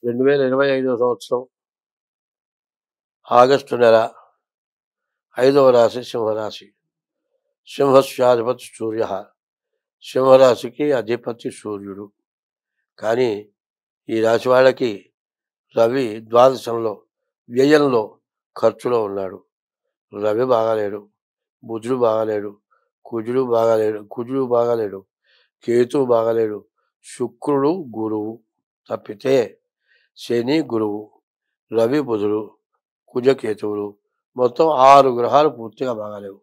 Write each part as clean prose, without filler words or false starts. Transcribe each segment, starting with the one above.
2025 సంవత్సరం ఆగస్టు నెల 5వ రాశి సింహరాశి. సింహస్యాధిపతి సూర్య. సింహరాశికి అధిపతి సూర్యుడు. కానీ ఈ రాశి వాళ్ళకి రవి ద్వాదశంలో వ్యయంలో ఖర్చులో ఉన్నాడు. రవి బాగాలేడు, బుధుడు బాగాలేడు, కుజుడు బాగాలేడు, కేతువు బాగాలేడు, శుక్రుడు గురువు తప్పితే శని గురువు, రవి బుధుడు, కుజకేతువులు మొత్తం 6 గ్రహాలు పూర్తిగా బాగాలేవు.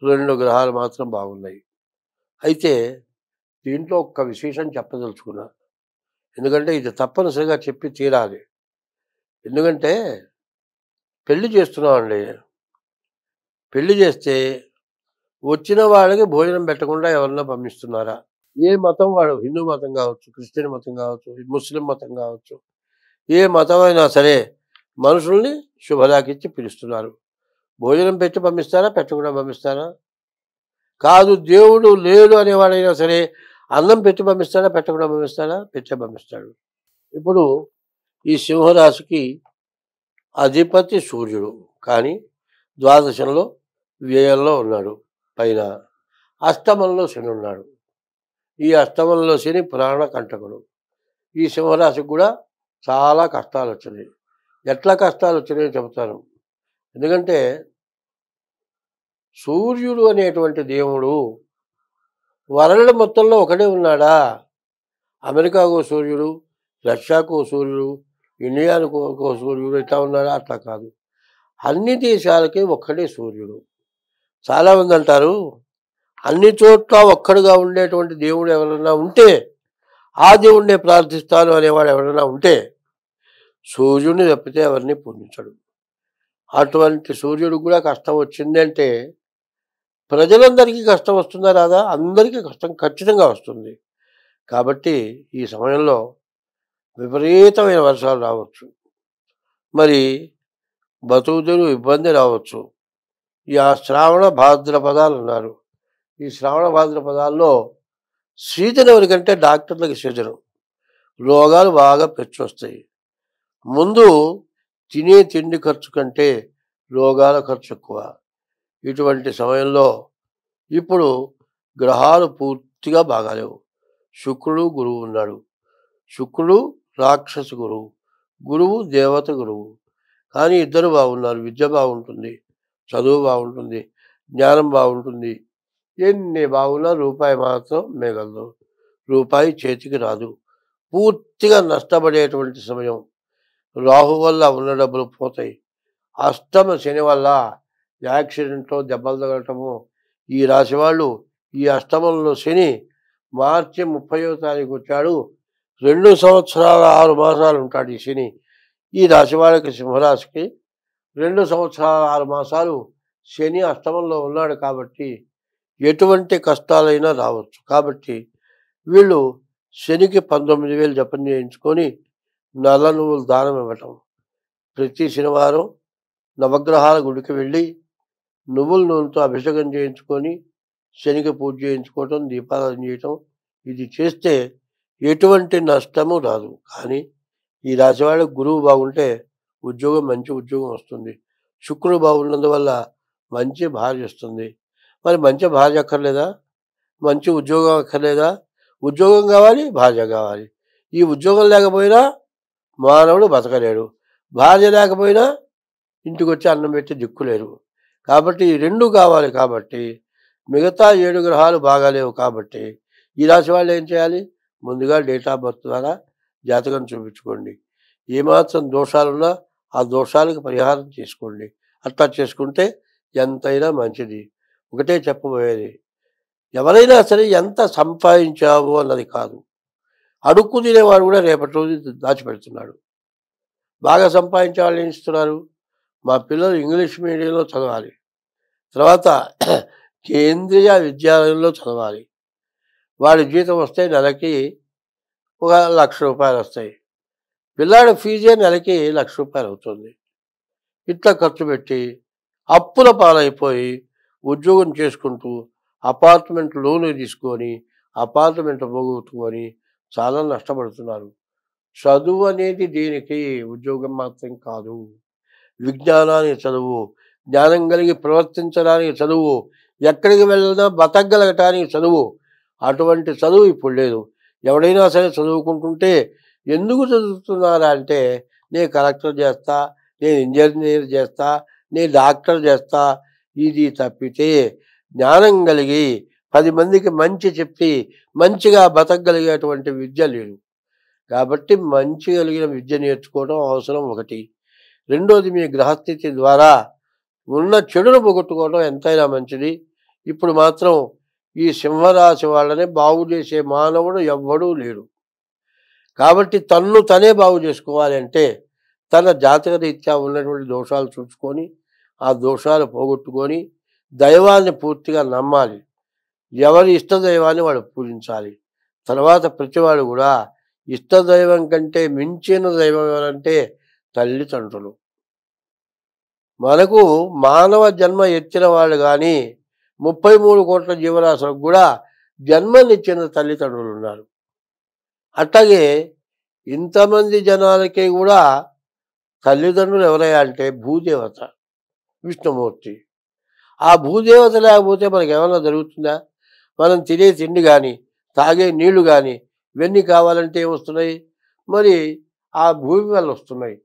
2 గ్రహాలు మాత్రం బాగున్నాయి. అయితే దీంట్లో ఒక్క విశేషం చెప్పదలుచుకున్నా. ఎందుకంటే ఇది తప్పనిసరిగా చెప్పి తీరాలి. ఎందుకంటే పెళ్లి చేస్తున్నామండి. పెళ్లి చేస్తే వచ్చిన వాళ్ళకి భోజనం పెట్టకుండా ఎవరన్నా పంపిస్తున్నారా? ఏ మతం వాడు, హిందూ మతం కావచ్చు, క్రిస్టియన్ మతం కావచ్చు, ముస్లిం మతం కావచ్చు, ఏ మతం అయినా సరే మనుషుల్ని శుభలాకిచ్చి పిలుస్తున్నారు. భోజనం పెట్టి పంపిస్తారా? పెట్టకుండా పంపిస్తారా? కాదు, దేవుడు లేడు అనేవాడైనా సరే అన్నం పెట్టి పంపిస్తాడా? పెట్టకుండా పంపిస్తాడా? పెట్టే పంపిస్తాడు. ఇప్పుడు ఈ సింహరాశికి అధిపతి సూర్యుడు, కానీ ద్వాదశంలో వ్యయంలో ఉన్నాడు. పైన అష్టమంలో శని ఉన్నాడు. ఈ అష్టమంలో శని ప్రాణకంటకుడు. ఈ సింహరాశికి కూడా చాలా కష్టాలు వచ్చినాయి. ఎట్లా కష్టాలు వచ్చినాయో చెబుతాను. ఎందుకంటే సూర్యుడు అనేటువంటి దేవుడు వరల్డ్ మొత్తంలో ఒకడే ఉన్నాడా? అమెరికాకు సూర్యుడు, రష్యాకు సూర్యుడు, ఇండియాకు సూర్యుడు ఇట్లా ఉన్నాడా? అట్లా కాదు. అన్ని దేశాలకి ఒక్కడే సూర్యుడు. చాలామంది అంటారు అన్ని చోట్ల ఒక్కడుగా ఉండేటువంటి దేవుడు ఎవరైనా ఉంటే ఆ దేవుడినే ప్రార్థిస్తాను అనేవాడు ఎవరైనా ఉంటే సూర్యుడిని తప్పితే ఎవరిని పూజించడు. అటువంటి సూర్యుడు కూడా కష్టం వచ్చిందంటే ప్రజలందరికీ కష్టం వస్తుందా రాదా? అందరికీ కష్టం ఖచ్చితంగా వస్తుంది. కాబట్టి ఈ సమయంలో విపరీతమైన వర్షాలు రావచ్చు, మరి బతుకుదెరువు ఇబ్బంది రావచ్చు. ఈ శ్రావణ భాద్రపదాలు అన్నారు. ఈ శ్రావణ భాద్రపదాల్లో సీజన్ ఎవరికంటే డాక్టర్లకి సీజను. రోగాలు బాగా పెచ్చొస్తాయి. ముందు తినే తిండి ఖర్చు కంటే రోగాల ఖర్చు ఎక్కువ. ఇటువంటి సమయంలో ఇప్పుడు గ్రహాలు పూర్తిగా బాగాలేవు. శుక్రుడు గురువు ఉన్నాడు. శుక్రుడు రాక్షస గురువు, గురువు దేవత గురువు. కానీ ఇద్దరు బాగున్నారు. విద్య బాగుంటుంది, చదువు బాగుంటుంది, జ్ఞానం బాగుంటుంది. ఎన్ని బాగున్నా రూపాయి మాత్రం మిగలదు. రూపాయి చేతికి రాదు. పూర్తిగా నష్టపడేటువంటి సమయం. రాహు వల్ల ఉన్న డబ్బులు పోతాయి. అష్టమ శని వల్ల యాక్సిడెంట్లో దెబ్బలు తగలటము. ఈ రాశి వాళ్ళు ఈ అష్టమంలో శని మార్చి 30వ తారీఖు వచ్చాడు. 2 సంవత్సరాల 6 మాసాలు ఉంటాడు ఈ శని. ఈ రాశి వాళ్ళకి, సింహరాశికి 2 సంవత్సరాల 6 మాసాలు శని అష్టమంలో ఉన్నాడు. కాబట్టి ఎటువంటి కష్టాలైనా రావచ్చు. కాబట్టి వీళ్ళు శనికి 19,000 జపం చేయించుకొని నల్ల నువ్వులు దానం ఇవ్వటం. ప్రతి శనివారం నవగ్రహాల గుడికి వెళ్ళి నువ్వుల నూనెతో అభిషేకం చేయించుకొని శనికి పూజ చేయించుకోవటం, దీపారాధన చేయటం. ఇది చేస్తే ఎటువంటి నష్టము రాదు. కానీ ఈ రాశి వాళ్ళకి గురువు బాగుంటే ఉద్యోగం, మంచి ఉద్యోగం వస్తుంది. శుక్రుడు బాగున్నందువల్ల మంచి భార్య వస్తుంది. మరి మంచి భార్య అక్కర్లేదా? మంచి ఉద్యోగం అక్కర్లేదా? ఉద్యోగం కావాలి, భార్య కావాలి. ఈ ఉద్యోగం లేకపోయినా మానవుడు బతకలేడు. భార్య లేకపోయినా ఇంటికి వచ్చి అన్నం పెట్టి దిక్కులేరు. కాబట్టి ఈ 2 కావాలి. కాబట్టి మిగతా 7 గ్రహాలు బాగాలేవు. కాబట్టి ఈ రాశి వాళ్ళు ఏం చేయాలి? ముందుగా డేట్ ఆఫ్ బర్త్ ద్వారా జాతకం చూపించుకోండి. ఏమాత్రం దోషాలున్నా ఆ దోషాలకు పరిహారం చేసుకోండి. అట్లా చేసుకుంటే ఎంతైనా మంచిది. ఒకటే చెప్పబోయేది, ఎవరైనా సరే ఎంత సంపాదించావు అన్నది కాదు. అడుక్కు తినేవాడు కూడా రేపటి రోజు దాచిపెడుతున్నాడు. బాగా సంపాదించే వాళ్ళు ఏం ఇస్తున్నారు? మా పిల్లలు ఇంగ్లీష్ మీడియంలో చదవాలి, తర్వాత కేంద్రీయ విద్యాలయంలో చదవాలి. వాడి జీతం వస్తే నెలకి ఒక 1,00,000 రూపాయలు వస్తాయి. పిల్లాడి ఫీజే నెలకి 1,00,000 రూపాయలు అవుతుంది. ఇట్లా ఖర్చు పెట్టి అప్పుల పాలైపోయి ఉద్యోగం చేసుకుంటూ అపార్ట్మెంట్ లోన్లు తీసుకొని అపార్ట్మెంట్ పోగొట్టుకొని చాలా నష్టపడుతున్నారు. చదువు అనేది దీనికి ఉద్యోగం మాత్రం కాదు. విజ్ఞానానికి చదువు, జ్ఞానం కలిగి ప్రవర్తించడానికి చదువు, ఎక్కడికి వెళ్ళినా బతకగలగటానికి చదువు. అటువంటి చదువు ఇప్పుడు లేదు. ఎవడైనా సరే చదువుకుంటుంటే ఎందుకు చదువుతున్నారా అంటే, నేను కలెక్టర్ చేస్తా, నేను ఇంజనీర్ చేస్తా, నేను డాక్టర్ చేస్తా. ఇది తప్పితే జ్ఞానం కలిగి 10 మందికి మంచి చెప్పి మంచిగా బతకగలిగేటువంటి విద్య లేదు. కాబట్టి మంచి కలిగిన విద్య నేర్చుకోవడం అవసరం ఒకటి. రెండోది, మీ గ్రహస్థితి ద్వారా ఉన్న చెడును పోగొట్టుకోవడం ఎంతైనా మంచిది. ఇప్పుడు మాత్రం ఈ సింహరాశి వాళ్ళని బాగు చేసే మానవుడు ఎవ్వడూ లేడు. కాబట్టి తన్ను తనే బాగు చేసుకోవాలి అంటే తన జాతక రీత్యా ఉన్నటువంటి దోషాలు చూసుకొని ఆ దోషాలు పోగొట్టుకొని దైవాన్ని పూర్తిగా నమ్మాలి. ఎవరి ఇష్టదైవాన్ని వాడు పూజించాలి. తర్వాత ప్రతివాడు కూడా ఇష్టదైవం కంటే మించిన దైవం ఎవరంటే తల్లిదండ్రులు. మనకు మానవ జన్మ ఎత్తిన వాళ్ళు కానీ 33 కోట్ల జీవరాశులకు కూడా జన్మనిచ్చిన తల్లిదండ్రులు ఉన్నారు. అట్లాగే ఇంతమంది జనాలకి కూడా తల్లిదండ్రులు ఎవరయ్యా అంటే భూదేవత, విష్ణుమూర్తి. ఆ భూదేవత లేకపోతే మనకి ఏమైనా జరుగుతుందా? మనం తినే తిండి కానీ, తాగే నీళ్లు కానీ ఇవన్నీ కావాలంటే ఏమొస్తున్నాయి? మరి ఆ భూమి వల్ల వస్తున్నాయి.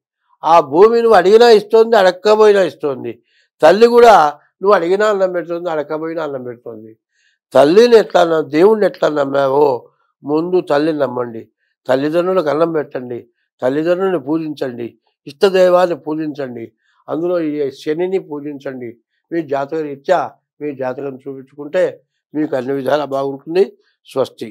ఆ భూమి నువ్వు అడిగినా ఇస్తుంది, అడక్కపోయినా ఇస్తుంది. తల్లి కూడా నువ్వు అడిగినా అన్నం పెడుతుంది, అడక్కపోయినా అన్నం పెడుతుంది. తల్లిని ఎట్లా దేవుణ్ణి ఎట్లా నమ్మావో ముందు తల్లిని నమ్మండి. తల్లిదండ్రులకు అన్నం పెట్టండి, తల్లిదండ్రులను పూజించండి, ఇష్టదైవాన్ని పూజించండి. అందులో ఈ శనిని పూజించండి. మీ జాతక రీత్యా మీ జాతకం చూపించుకుంటే మీకు అన్ని విధాలా బాగుంటుంది. స్వస్తి.